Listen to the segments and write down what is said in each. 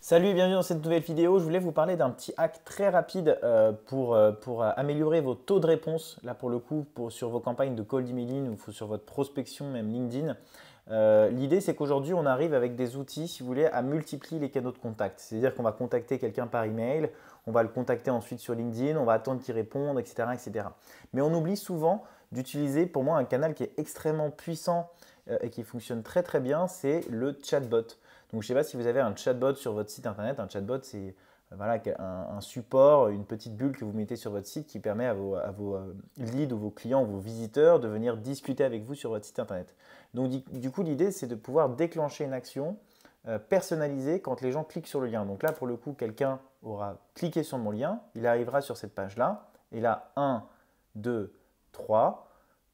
Salut et bienvenue dans cette nouvelle vidéo. Je voulais vous parler d'un petit hack très rapide pour améliorer vos taux de réponse. Là, pour le coup, sur vos campagnes de cold emailing ou sur votre prospection, même LinkedIn. L'idée, c'est qu'aujourd'hui, on arrive avec des outils, si vous voulez, à multiplier les canaux de contact. C'est-à-dire qu'on va contacter quelqu'un par email, on va le contacter ensuite sur LinkedIn, on va attendre qu'il réponde, etc., etc. Mais on oublie souvent d'utiliser, pour moi, un canal qui est extrêmement puissant et qui fonctionne très très bien, c'est le chatbot. Donc, je ne sais pas si vous avez un chatbot sur votre site internet. Un chatbot, c'est voilà, un support, une petite bulle que vous mettez sur votre site qui permet à vos leads ou vos clients ou vos visiteurs de venir discuter avec vous sur votre site internet. Donc, du coup, l'idée, c'est de pouvoir déclencher une action personnalisée quand les gens cliquent sur le lien. Donc là, pour le coup, quelqu'un aura cliqué sur mon lien, il arrivera sur cette page-là, et là, 1, 2, 3,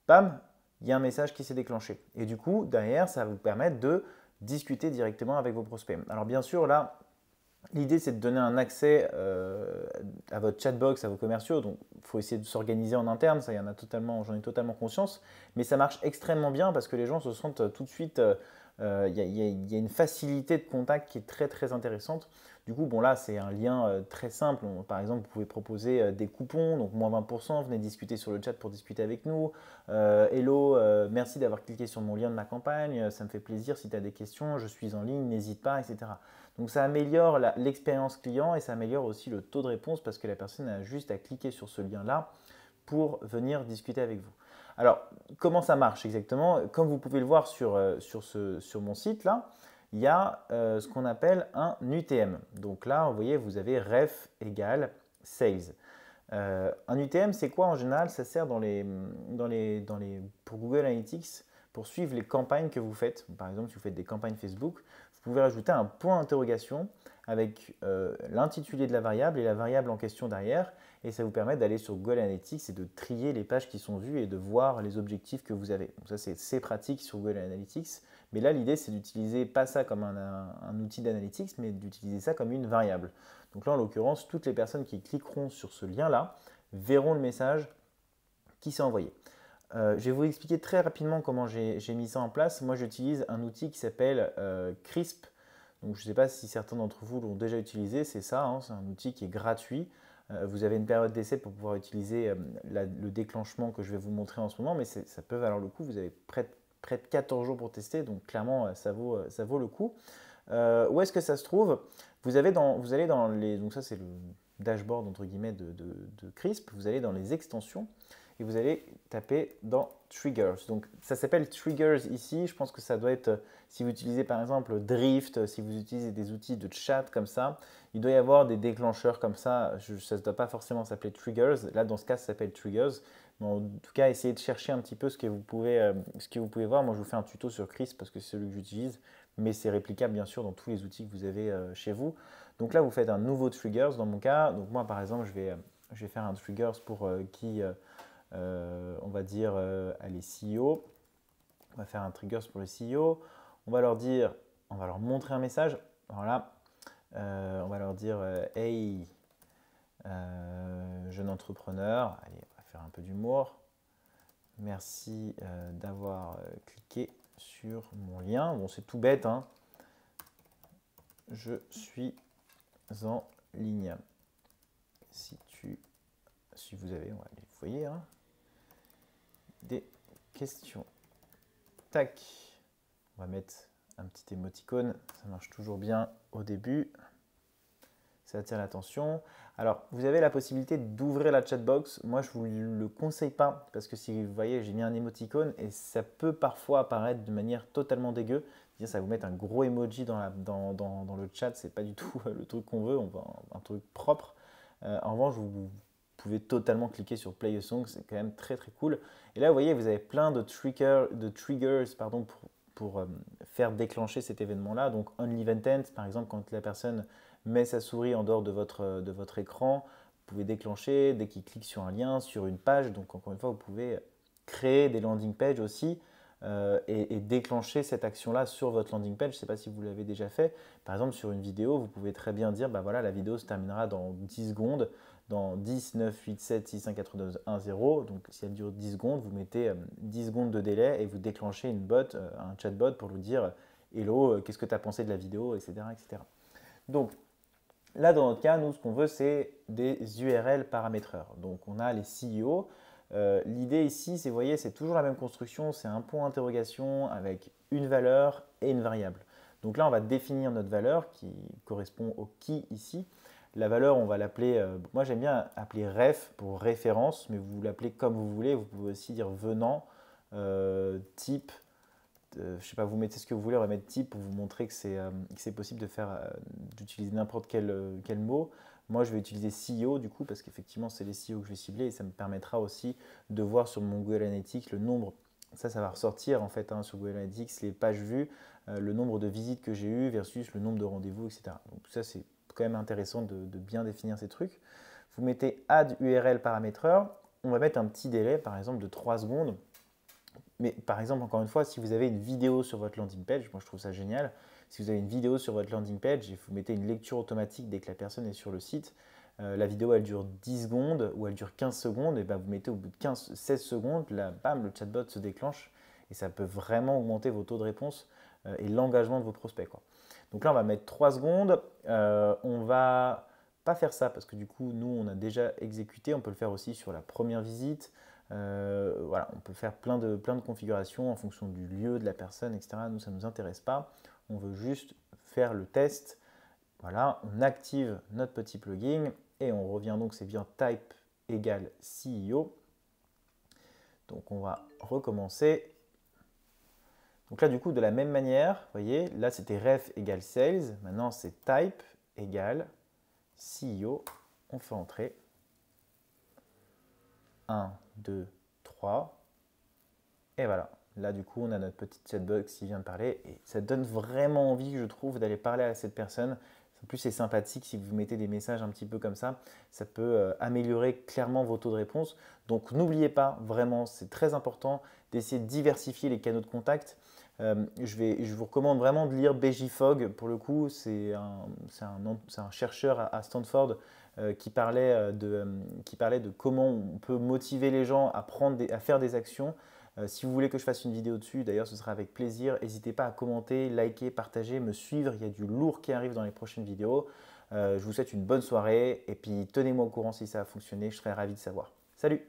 bam, il y a un message qui s'est déclenché. Et du coup, derrière, ça va vous permettre de discuter directement avec vos prospects. Alors bien sûr, là, l'idée c'est de donner un accès à votre chatbox, à vos commerciaux. Donc il faut essayer de s'organiser en interne, ça, j'en ai totalement conscience. Mais ça marche extrêmement bien parce que les gens se sentent tout de suite, il y a une facilité de contact qui est très très intéressante. Du coup, bon là, c'est un lien très simple. Par exemple, vous pouvez proposer des coupons, donc moins 20%, venez discuter sur le chat pour discuter avec nous. Hello, merci d'avoir cliqué sur mon lien de ma campagne, ça me fait plaisir. Si tu as des questions, je suis en ligne, n'hésite pas, etc. Donc ça améliore l'expérience client et ça améliore aussi le taux de réponse parce que la personne a juste à cliquer sur ce lien-là pour venir discuter avec vous. Alors, comment ça marche exactement? Comme vous pouvez le voir sur mon site, là, il y a ce qu'on appelle un UTM. Donc là, vous voyez, vous avez ref égale sales. Un UTM, c'est quoi en général? Ça sert pour Google Analytics pour suivre les campagnes que vous faites. Par exemple, si vous faites des campagnes Facebook, vous pouvez rajouter un point d'interrogation avec l'intitulé de la variable et la variable en question derrière. Et ça vous permet d'aller sur Google Analytics et de trier les pages qui sont vues et de voir les objectifs que vous avez. Donc ça, c'est pratique sur Google Analytics. Mais là, l'idée, c'est d'utiliser pas ça comme un outil d'analytics, mais d'utiliser ça comme une variable. Donc là, en l'occurrence, toutes les personnes qui cliqueront sur ce lien-là verront le message qui s'est envoyé. Je vais vous expliquer très rapidement comment j'ai mis ça en place. Moi, j'utilise un outil qui s'appelle Crisp. Donc, je ne sais pas si certains d'entre vous l'ont déjà utilisé. C'est ça, hein, c'est un outil qui est gratuit. Vous avez une période d'essai pour pouvoir utiliser le déclenchement que je vais vous montrer en ce moment, mais ça peut valoir le coup. Vous avez près de 14 jours pour tester, donc clairement, ça vaut le coup. Où est-ce que ça se trouve? Vous allez dans les. Donc, ça, c'est le dashboard entre guillemets de Crisp. Vous allez dans les extensions et vous allez taper dans Triggers. Donc ça s'appelle Triggers ici. Je pense que ça doit être, si vous utilisez par exemple Drift, si vous utilisez des outils de chat comme ça, il doit y avoir des déclencheurs comme ça. Ça ne doit pas forcément s'appeler Triggers. Là, dans ce cas, ça s'appelle Triggers. Mais en tout cas, essayez de chercher un petit peu ce que vous pouvez voir. Moi, je vous fais un tuto sur Crisp parce que c'est celui que j'utilise, mais c'est réplicable bien sûr dans tous les outils que vous avez chez vous. Donc là, vous faites un nouveau Triggers dans mon cas. Donc moi, par exemple, je vais faire un Triggers pour qui on va dire allez, CEO. On va faire un triggers pour le CEO. On va leur dire, on va leur montrer un message. Voilà. On va leur dire hey, jeune entrepreneur. Allez, on va faire un peu d'humour. Merci d'avoir cliqué sur mon lien. Bon, c'est tout bête, hein. Je suis en ligne. Si vous avez, ouais, vous voyez, hein, des questions. Tac. On va mettre un petit émoticône. Ça marche toujours bien au début. Ça attire l'attention. Alors, vous avez la possibilité d'ouvrir la chatbox. Moi, je ne vous le conseille pas parce que si vous voyez, j'ai mis un émoticône et ça peut parfois apparaître de manière totalement dégueu. Ça va vous mettre un gros emoji dans le chat. C'est pas du tout le truc qu'on veut. On veut un truc propre. En revanche, vous pouvez totalement cliquer sur Play a Song. C'est quand même très très cool. Et là, vous voyez, vous avez plein de triggers pour faire déclencher cet événement-là. Donc, Only Intent, par exemple, quand la personne met sa souris en dehors de votre écran, vous pouvez déclencher dès qu'il clique sur un lien, sur une page. Donc, encore une fois, vous pouvez créer des landing pages aussi et déclencher cette action-là sur votre landing page. Je ne sais pas si vous l'avez déjà fait. Par exemple, sur une vidéo, vous pouvez très bien dire, bah voilà, la vidéo se terminera dans 10 secondes, dans 10, 9, 8, 7, 6, 5, 4, 2, 1, 0. Donc, si elle dure 10 secondes, vous mettez 10 secondes de délai et vous déclenchez un chatbot pour vous dire, hello, qu'est-ce que tu as pensé de la vidéo, etc., etc. Donc là, dans notre cas, nous, ce qu'on veut, c'est des URL paramétreurs. Donc on a les CEO. L'idée ici, c'est, vous voyez, c'est toujours la même construction, c'est un point d'interrogation avec une valeur et une variable. Donc là, on va définir notre valeur qui correspond au qui ici. La valeur, on va l'appeler, moi j'aime bien appeler ref pour référence, mais vous l'appelez comme vous voulez. Vous pouvez aussi dire venant, type, je ne sais pas, vous mettez ce que vous voulez, on va mettre type pour vous montrer que c'est possible d'utiliser n'importe quel mot. Moi, je vais utiliser CEO du coup, parce qu'effectivement, c'est les CEO que je vais cibler et ça me permettra aussi de voir sur mon Google Analytics le nombre. Ça va ressortir en fait sur Google Analytics, les pages vues, le nombre de visites que j'ai eues versus le nombre de rendez-vous, etc. Donc ça, c'est quand même intéressant de bien définir ces trucs. Vous mettez add URL paramétreur. On va mettre un petit délai, par exemple, de 3 secondes. Mais par exemple, encore une fois, si vous avez une vidéo sur votre landing page, moi je trouve ça génial. Si vous avez une vidéo sur votre landing page et vous mettez une lecture automatique dès que la personne est sur le site, la vidéo elle dure 10 secondes ou elle dure 15 secondes, et ben vous mettez au bout de 16 secondes, là, bam, le chatbot se déclenche et ça peut vraiment augmenter vos taux de réponse et l'engagement de vos prospects, quoi. Donc là, on va mettre 3 secondes. On va pas faire ça parce que du coup, nous, on a déjà exécuté. On peut le faire aussi sur la première visite. Voilà, on peut faire plein de configurations en fonction du lieu, de la personne, etc. Nous, ça ne nous intéresse pas. On veut juste faire le test. Voilà, on active notre petit plugin et on revient donc, c'est bien type égale CEO. Donc, on va recommencer. Donc là, du coup, de la même manière, vous voyez, là, c'était ref égale sales. Maintenant, c'est type égale CEO. On fait entrer. 1, 2, 3. Et voilà. Là, du coup, on a notre petite chatbot qui vient de parler. Et ça donne vraiment envie, je trouve, d'aller parler à cette personne. En plus, c'est sympathique si vous mettez des messages un petit peu comme ça. Ça peut améliorer clairement vos taux de réponse. Donc, n'oubliez pas, vraiment, c'est très important d'essayer de diversifier les canaux de contact. Je vous recommande vraiment de lire B.J. Fogg. Pour le coup, c'est un chercheur à Stanford qui parlait de comment on peut motiver les gens à faire des actions. Si vous voulez que je fasse une vidéo dessus, d'ailleurs, ce sera avec plaisir. N'hésitez pas à commenter, liker, partager, me suivre. Il y a du lourd qui arrive dans les prochaines vidéos. Je vous souhaite une bonne soirée et puis tenez-moi au courant si ça a fonctionné. Je serai ravi de savoir. Salut!